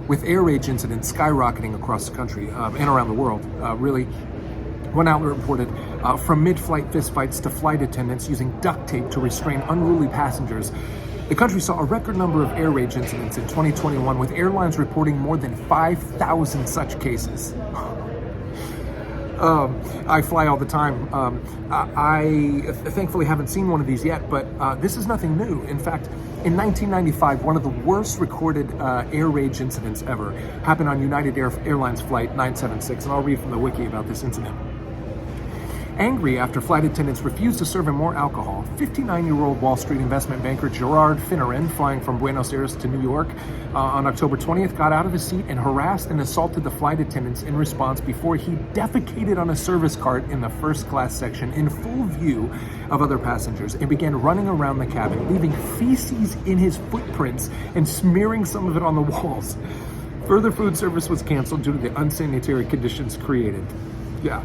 with air rage incidents skyrocketing across the country and around the world. Really, one outlet reported from mid-flight fistfights to flight attendants using duct tape to restrain unruly passengers. The country saw a record number of air rage incidents in 2021, with airlines reporting more than 5,000 such cases. I fly all the time. I thankfully haven't seen one of these yet, but this is nothing new. In fact, in 1995, one of the worst recorded air rage incidents ever happened on United Airlines Flight 976, and I'll read from the wiki about this incident. Angry after flight attendants refused to serve him more alcohol, 59-year-old Wall Street investment banker Gerard Finneran, flying from Buenos Aires to New York on October 20th, got out of his seat and harassed and assaulted the flight attendants in response before he defecated on a service cart in the first class section in full view of other passengers and began running around the cabin, leaving feces in his footprints and smearing some of it on the walls. Further food service was canceled due to the unsanitary conditions created. Yeah.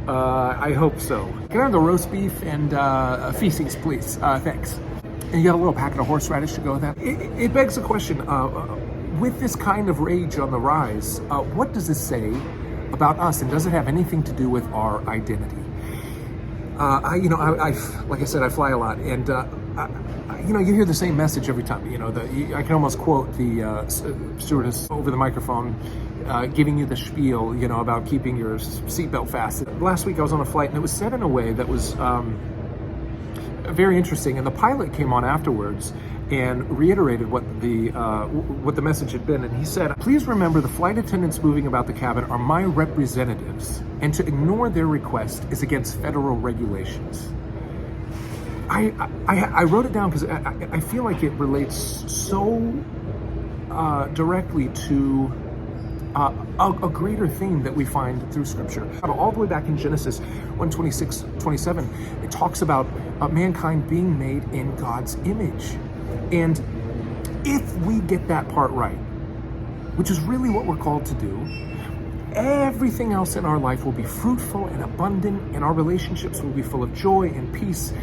I hope so. Can I have the roast beef and feces, please? Thanks. And you got a little packet of horseradish to go with that? It begs the question, with this kind of rage on the rise, what does this say about us, and does it have anything to do with our identity? Like I said, I fly a lot, and you hear the same message every time. I can almost quote the stewardess over the microphone, giving you the spiel, about keeping your seatbelt fastened. Last week I was on a flight, and it was said in a way that was very interesting. And the pilot came on afterwards and reiterated what the message had been. And he said, "Please remember, the flight attendants moving about the cabin are my representatives, and to ignore their request is against federal regulations." I wrote it down because I feel like it relates so directly to a greater theme that we find through Scripture. All the way back in Genesis 1:26-27, it talks about mankind being made in God's image. And if we get that part right, which is really what we're called to do, everything else in our life will be fruitful and abundant, and our relationships will be full of joy and peace.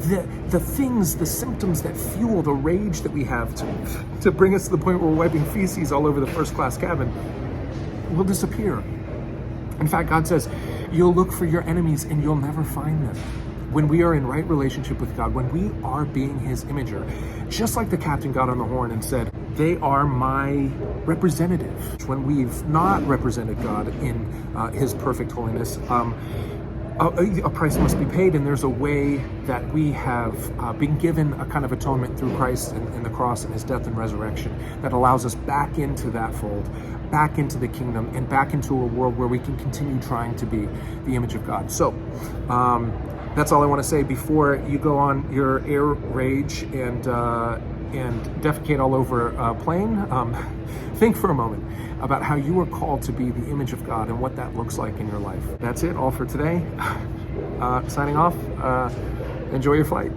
The symptoms that fuel the rage that we have to bring us to the point where we're wiping feces all over the first class cabin will disappear. In fact, God says, you'll look for your enemies and you'll never find them. When we are in right relationship with God, when we are being His imager, just like the captain got on the horn and said, they are my representative. When we've not represented God in His perfect holiness, a price must be paid, and there's a way that we have been given a kind of atonement through Christ and the cross and His death and resurrection that allows us back into that fold, back into the kingdom, and back into a world where we can continue trying to be the image of God. So that's all I want to say before you go on your air rage and defecate all over a plane. Think for a moment about how you are called to be the image of God and what that looks like in your life. That's it, all for today. Signing off. Enjoy your flight.